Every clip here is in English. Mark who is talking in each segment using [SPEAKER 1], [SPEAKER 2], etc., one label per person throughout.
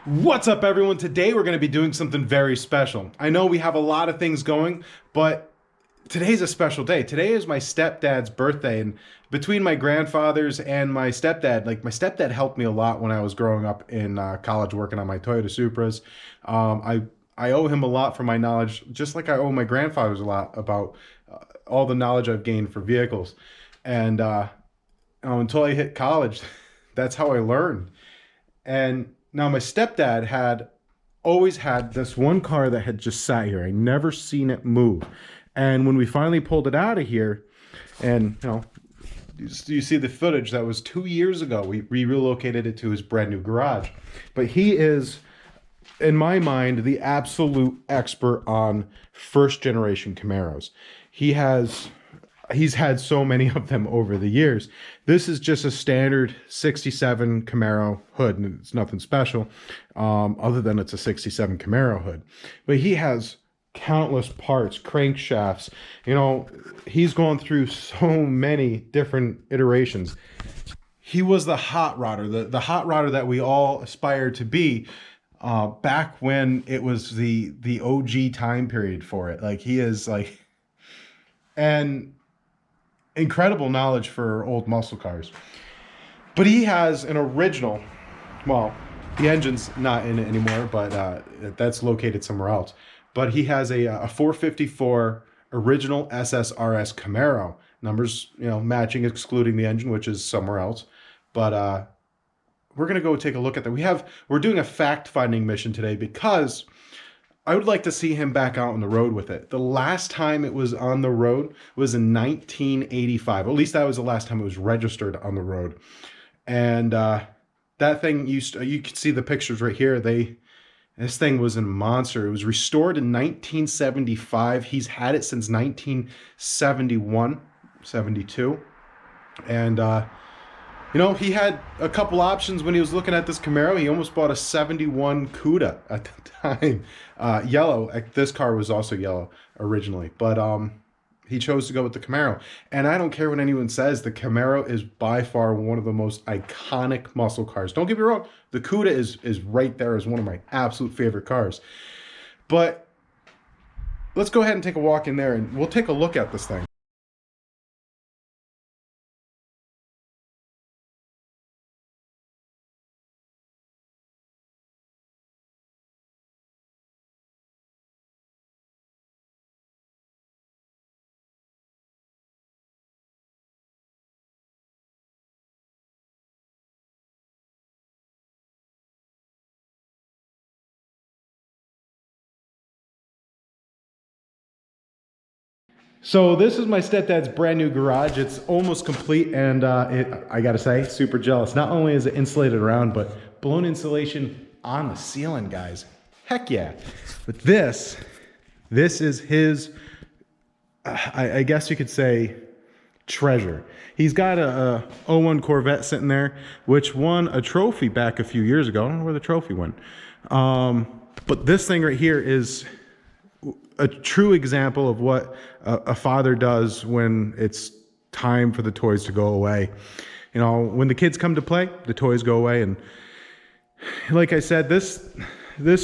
[SPEAKER 1] What's up, everyone? Today we're going to be doing something very special. I know we have a lot of things going, but today's a special day. Today is my stepdad's birthday, and between my grandfathers and my stepdad, my stepdad helped me a lot when I was growing up in college working on my Toyota Supras. I owe him a lot for my knowledge, just like I owe my grandfathers a lot about all the knowledge I've gained for vehicles. And until I hit college, that's how I learned. And now my stepdad had always had this one car that had just sat here. I never seen it move. And when we finally pulled it out of here, and you see the footage, that was 2 years ago. We relocated it to his brand new garage. But he is, in my mind, the absolute expert on first generation Camaros. He's had so many of them over the years. This is just a standard 67 Camaro hood, and it's nothing special other than it's a 67 Camaro hood. But he has countless parts, crankshafts. He's gone through so many different iterations. He was the hot rodder, the hot rodder that we all aspired to be back when it was the OG time period for it. He is and incredible knowledge for old muscle cars. But he has an original, well, the engine's not in it anymore, but that's located somewhere else. But he has a 454 original SSRS Camaro. Numbers, matching, excluding the engine, which is somewhere else. But we're going to go take a look at that. We're doing a fact-finding mission today because I would like to see him back out on the road with it. The last time it was on the road was in 1985. At least that was the last time it was registered on the road. And that thing you can see the pictures right here. This thing was a monster. It was restored in 1975. He's had it since 1971, 72. And he had a couple options when he was looking at this Camaro. He almost bought a 71 Cuda at the time. Yellow. This car was also yellow originally. But he chose to go with the Camaro. And I don't care what anyone says. The Camaro is by far one of the most iconic muscle cars. Don't get me wrong. The Cuda is right there as one of my absolute favorite cars. But let's go ahead and take a walk in there and we'll take a look at this thing. So this is my stepdad's brand new garage. It's almost complete, and I gotta say, super jealous. Not only is it insulated around, but blown insulation on the ceiling, guys. Heck yeah. But this is his, I guess you could say, treasure. He's got a 01 Corvette sitting there, which won a trophy back a few years ago. I don't know where the trophy went. But this thing right here is a true example of what a father does when it's time for the toys to go away. When the kids come to play, the toys go away. And like I said, this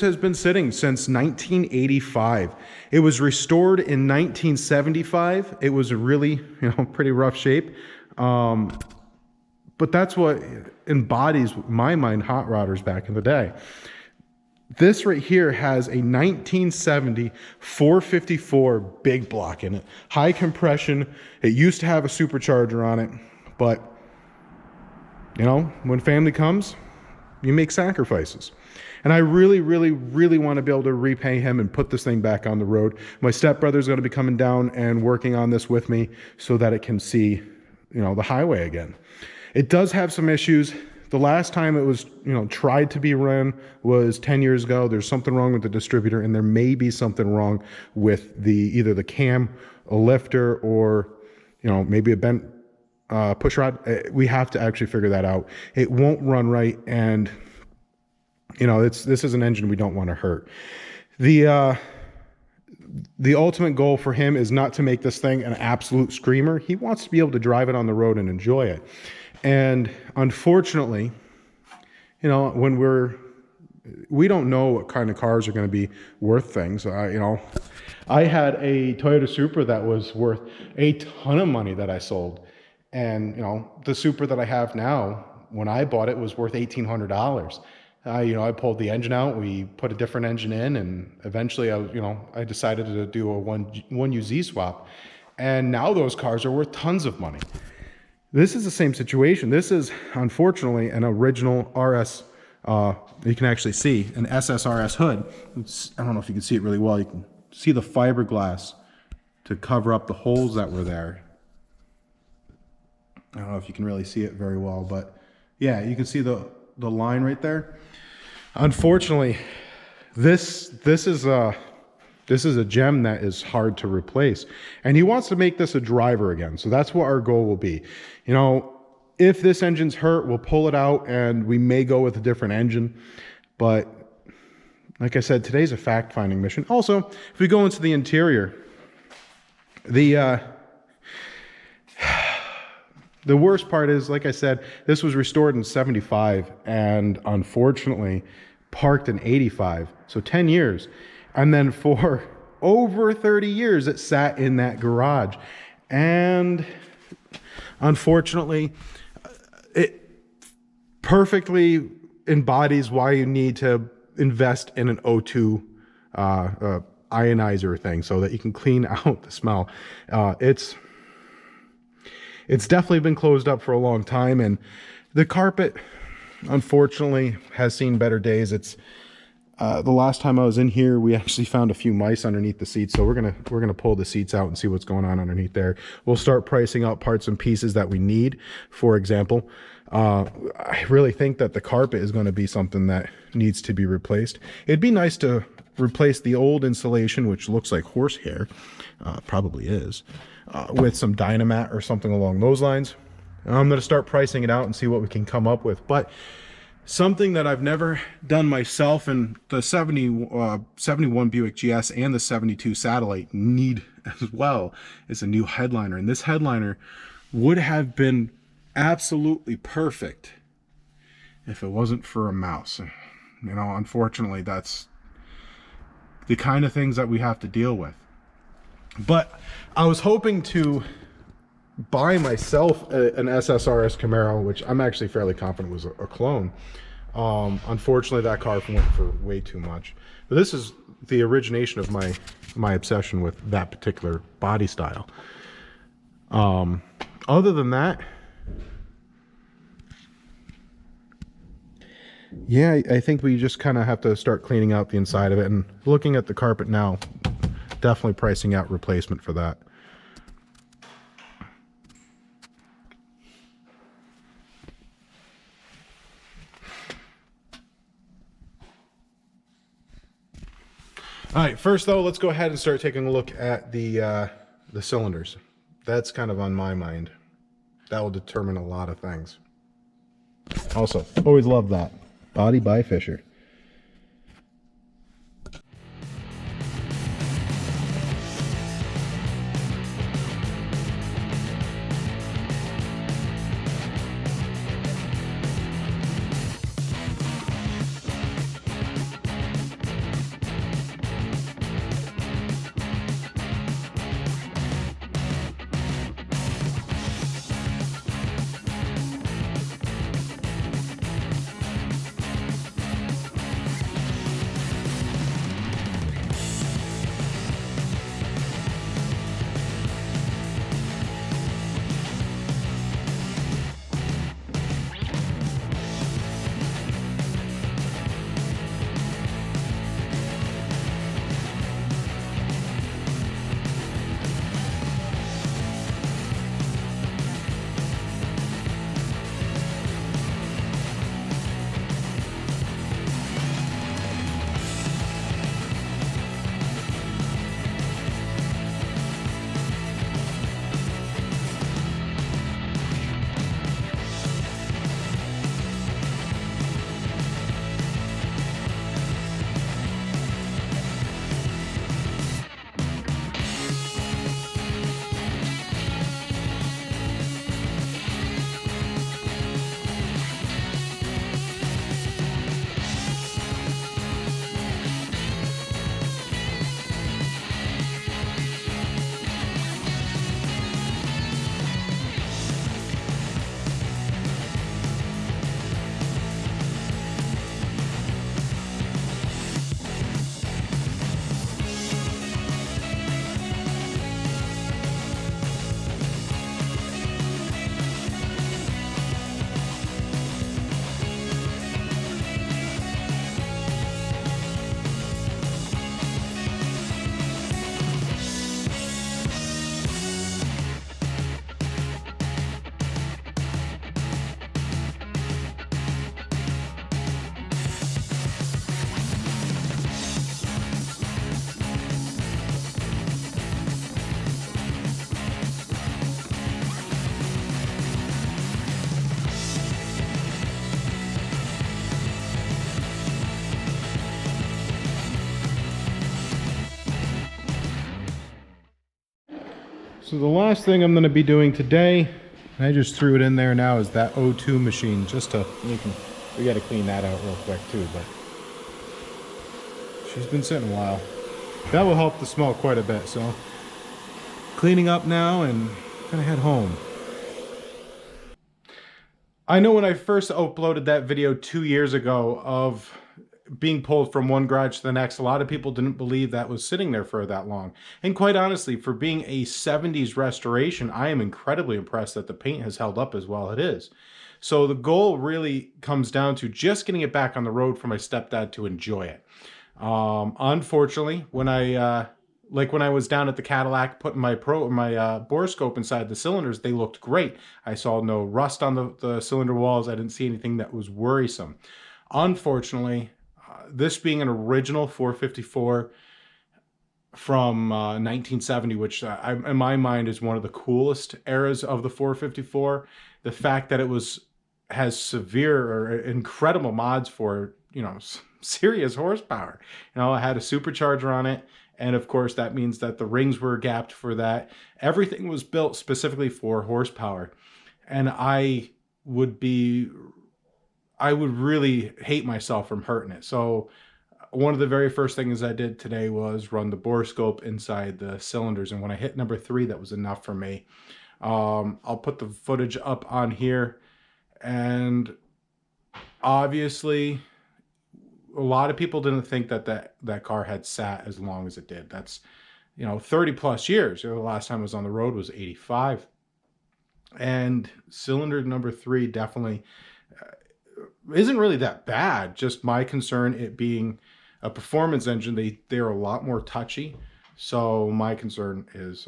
[SPEAKER 1] has been sitting since 1985. It was restored in 1975. It was a really, pretty rough shape. But that's what embodies, in my mind, hot rodders back in the day. This right here has a 1970 454 big block in it. High compression. It used to have a supercharger on it, but when family comes, you make sacrifices. And I really, really, really want to be able to repay him and put this thing back on the road. My stepbrother's going to be coming down and working on this with me so that it can see, the highway again. It does have some issues. The last time it was, tried to be run was 10 years ago. There's something wrong with the distributor, and there may be something wrong with either the cam, a lifter, or, maybe a bent push rod. We have to actually figure that out. It won't run right, and, this is an engine we don't want to hurt. The ultimate goal for him is not to make this thing an absolute screamer. He wants to be able to drive it on the road and enjoy it. And unfortunately, when we're we don't know what kind of cars are going to be worth things. I had a Toyota Supra that was worth a ton of money that I sold. And, the Supra that I have now, when I bought it, was worth $1,800. I pulled the engine out, we put a different engine in, and eventually I decided to do a 1UZ swap. And now those cars are worth tons of money. This is the same situation. This is, unfortunately, an original RS. You can actually see an SSRS hood. I don't know if you can see it really well. You can see the fiberglass to cover up the holes that were there. I don't know if you can really see it very well, but yeah, you can see the line right there. Unfortunately, this is a gem that is hard to replace, and he wants to make this a driver again. So that's what our goal will be. If this engine's hurt, we'll pull it out and we may go with a different engine. But like I said, today's a fact-finding mission. Also, if we go into the interior, the worst part is, like I said, this was restored in 75 and unfortunately parked in 85. So 10 years. And then for over 30 years, it sat in that garage. And unfortunately, it perfectly embodies why you need to invest in an O2 ionizer thing so that you can clean out the smell. It's definitely been closed up for a long time, and the carpet, unfortunately, has seen better days. It's the last time I was in here, we actually found a few mice underneath the seats, so we're gonna pull the seats out and see what's going on underneath there. We'll start pricing out parts and pieces that we need. For example, I really think that the carpet is going to be something that needs to be replaced. It'd be nice to replace the old insulation, which looks like horsehair, probably is, with some Dynamat or something along those lines. I'm going to start pricing it out and see what we can come up with. But something that I've never done myself, and the 71 Buick GS and the 72 Satellite need as well, is a new headliner. And this headliner would have been absolutely perfect if it wasn't for a mouse. Unfortunately, that's the kind of things that we have to deal with. But I was hoping to buy myself an SSRS Camaro, which I'm actually fairly confident was a clone. Unfortunately, that car went for way too much. But this is the origination of my obsession with that particular body style. Other than that, yeah, I think we just kind of have to start cleaning out the inside of it, and looking at the carpet now, definitely pricing out replacement for that. All right, first though, let's go ahead and start taking a look at the cylinders. That's kind of on my mind. That will determine a lot of things. Also, always love that. Body by Fisher. So the last thing I'm going to be doing today, I just threw it in there now, is that O2 machine, just to, we got to clean that out real quick too, but she's been sitting a while. That will help the smell quite a bit, so cleaning up now and gonna head home. I know when I first uploaded that video 2 years ago of being pulled from one garage to the next, a lot of people didn't believe that was sitting there for that long. And quite honestly, for being a 70s restoration, I am incredibly impressed that the paint has held up as well as it is. So the goal really comes down to just getting it back on the road for my stepdad to enjoy it. Unfortunately, when I was down at the Cadillac putting my Borescope inside the cylinders, they looked great. I saw no rust on the cylinder walls. I didn't see anything that was worrisome. Unfortunately, this being an original 454 from 1970, which in my mind is one of the coolest eras of the 454, the fact that it has severe or incredible mods for, serious horsepower. It had a supercharger on it. And of course, that means that the rings were gapped for that. Everything was built specifically for horsepower. And I would really hate myself from hurting it. So one of the very first things I did today was run the Borescope inside the cylinders. And when I hit number 3, that was enough for me. I'll put the footage up on here. And obviously, a lot of people didn't think that car had sat as long as it did. That's, 30 plus years. The last time I was on the road was 85. And cylinder number 3 definitely isn't really that bad. Just my concern, it being a performance engine, they're a lot more touchy. So my concern is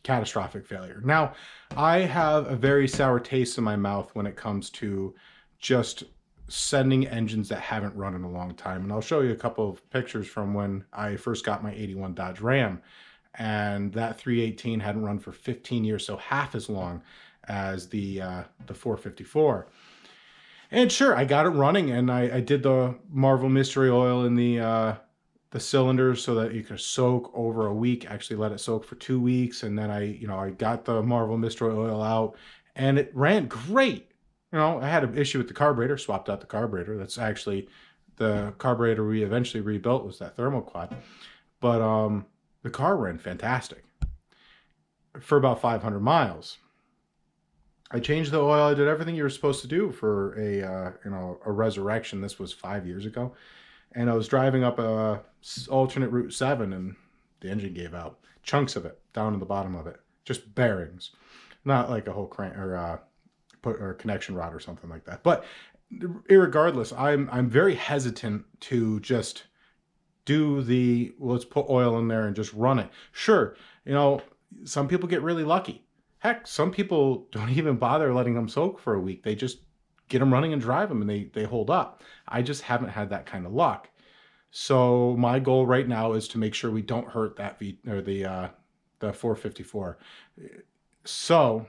[SPEAKER 1] catastrophic failure. Now, I have a very sour taste in my mouth when it comes to just sending engines that haven't run in a long time. And I'll show you a couple of pictures from when I first got my 81 Dodge Ram. And that 318 hadn't run for 15 years, so half as long as the 454. And sure, I got it running, and I did the Marvel Mystery Oil in the cylinders so that you could soak over a week. Actually let it soak for 2 weeks, and then I got the Marvel Mystery Oil out, and it ran great. I had an issue with the carburetor, swapped out the carburetor. That's actually the carburetor we eventually rebuilt, was that thermoquad. But the car ran fantastic for about 500 miles. I changed the oil. I did everything you were supposed to do for a resurrection. This was 5 years ago. And I was driving up a alternate Route 7, and the engine gave out. Chunks of it down in the bottom of it. Just bearings. Not like a whole crank or connection rod or something like that. But irregardless, I'm very hesitant to just do let's put oil in there and just run it. Sure, some people get really lucky. Heck, some people don't even bother letting them soak for a week. They just get them running and drive them, and they hold up. I just haven't had that kind of luck. So my goal right now is to make sure we don't hurt that the 454. So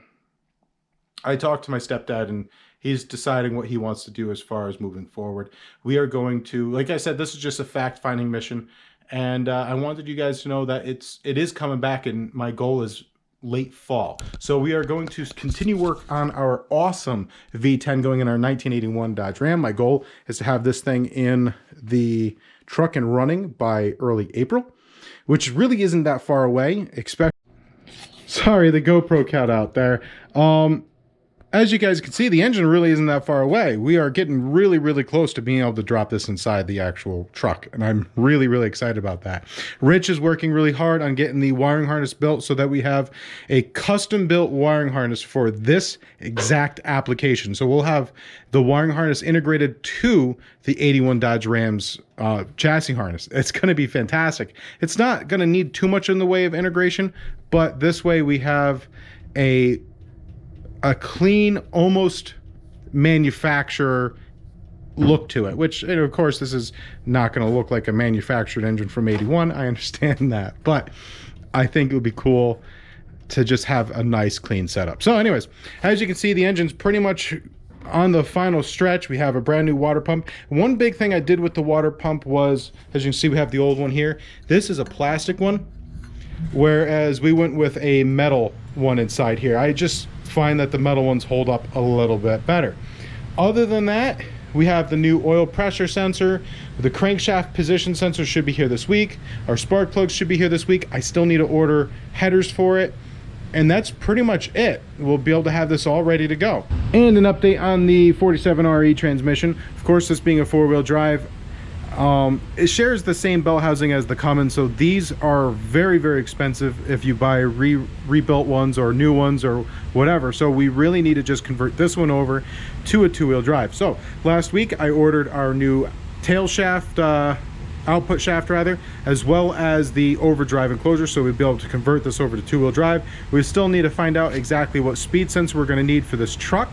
[SPEAKER 1] I talked to my stepdad, and he's deciding what he wants to do as far as moving forward. We are going to, like I said, this is just a fact-finding mission, and I wanted you guys to know that it is coming back, and my goal is late fall. So we are going to continue work on our awesome V10 going in our 1981 Dodge Ram. My goal is to have this thing in the truck and running by early April, which really isn't that far away. Sorry, the GoPro cut out there. As you guys can see, the engine really isn't that far away. We are getting really, really close to being able to drop this inside the actual truck, and I'm really, really excited about that. Rich is working really hard on getting the wiring harness built so that we have a custom-built wiring harness for this exact application. So we'll have the wiring harness integrated to the 81 Dodge Ram's chassis harness. It's going to be fantastic. It's not going to need too much in the way of integration, but this way we have a clean, almost manufacturer look to it, which, of course, this is not going to look like a manufactured engine from 81. I understand that, but I think it would be cool to just have a nice, clean setup. So anyways, as you can see, the engine's pretty much on the final stretch. We have a brand new water pump. One big thing I did with the water pump was, as you can see, we have the old one here. This is a plastic one. whereas we went with a metal one inside here. I just find that the metal ones hold up a little bit better. Other than that, we have the new oil pressure sensor. The crankshaft position sensor should be here this week. Our spark plugs should be here this week. I still need to order headers for it. And that's pretty much it. We'll be able to have this all ready to go. And an update on the 47RE transmission. Of course, this being a four-wheel drive, it shares the same bell housing as the Cummins, so these are very, very expensive if you buy rebuilt ones or new ones or whatever. So we really need to just convert this one over to a two-wheel drive. So last week I ordered our new tail shaft, output shaft rather, as well as the overdrive enclosure, so we'd be able to convert this over to two-wheel drive. We still need to find out exactly what speed sensor we're going to need for this truck,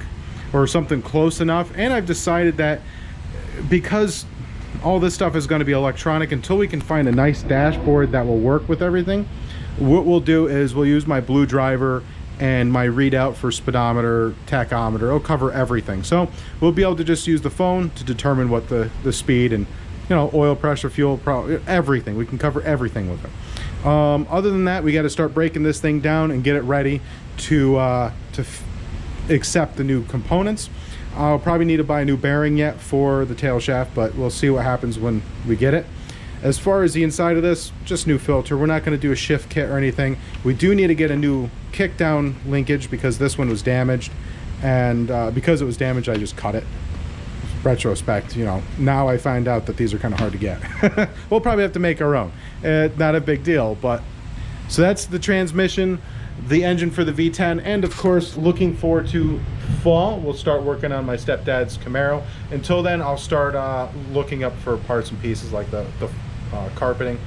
[SPEAKER 1] or something close enough. And I've decided that because all this stuff is going to be electronic, until we can find a nice dashboard that will work with everything, what we'll do is we'll use my Blue Driver and my readout for speedometer, tachometer. It'll cover everything, so we'll be able to just use the phone to determine what the speed and, you know, oil pressure, fuel, everything. We can cover everything with it. Other than that, we got to start breaking this thing down and get it ready to accept the new components. I'll probably need to buy a new bearing yet for the tail shaft, but we'll see what happens when we get it. As far as the inside of this, just new filter. We're not going to do a shift kit or anything. We do need to get a new kick down linkage because this one was damaged, and because it was damaged, I just cut it. Retrospect, you know, now I find out that these are kind of hard to get. We'll probably have to make our own. Not a big deal, but so that's the transmission, the engine for the V10, and of course, looking forward to fall, we'll start working on my stepdad's Camaro. Until then, I'll start looking up for parts and pieces like the carpeting.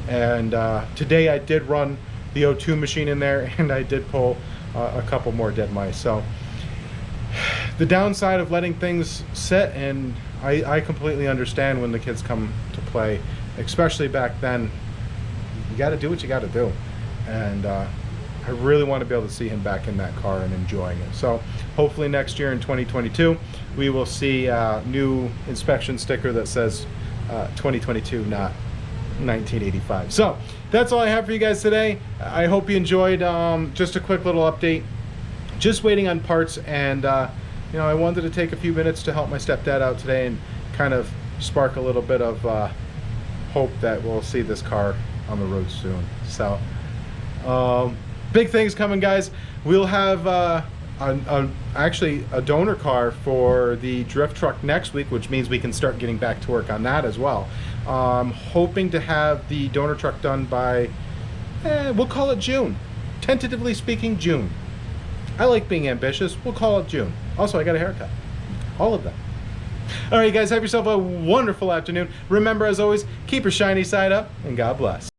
[SPEAKER 1] And today I did run the O2 machine in there, and I did pull a couple more dead mice. So the downside of letting things sit, and I completely understand when the kids come to play, especially back then, you got to do what you got to do. And I really want to be able to see him back in that car and enjoying it. So hopefully next year in 2022, we will see a new inspection sticker that says 2022, not 1985. So that's all I have for you guys today. I hope you enjoyed. Just a quick little update. Just waiting on parts, and you know, I wanted to take a few minutes to help my stepdad out today and kind of spark a little bit of hope that we'll see this car on the road soon. So big things coming, guys. We'll have actually a donor car for the drift truck next week, which means we can start getting back to work on that as well. Hoping to have the donor truck done by, we'll call it June. Tentatively speaking, June. I like being ambitious. We'll call it June. Also, I got a haircut. All of that. All right, guys, have yourself a wonderful afternoon. Remember, as always, keep your shiny side up, and God bless.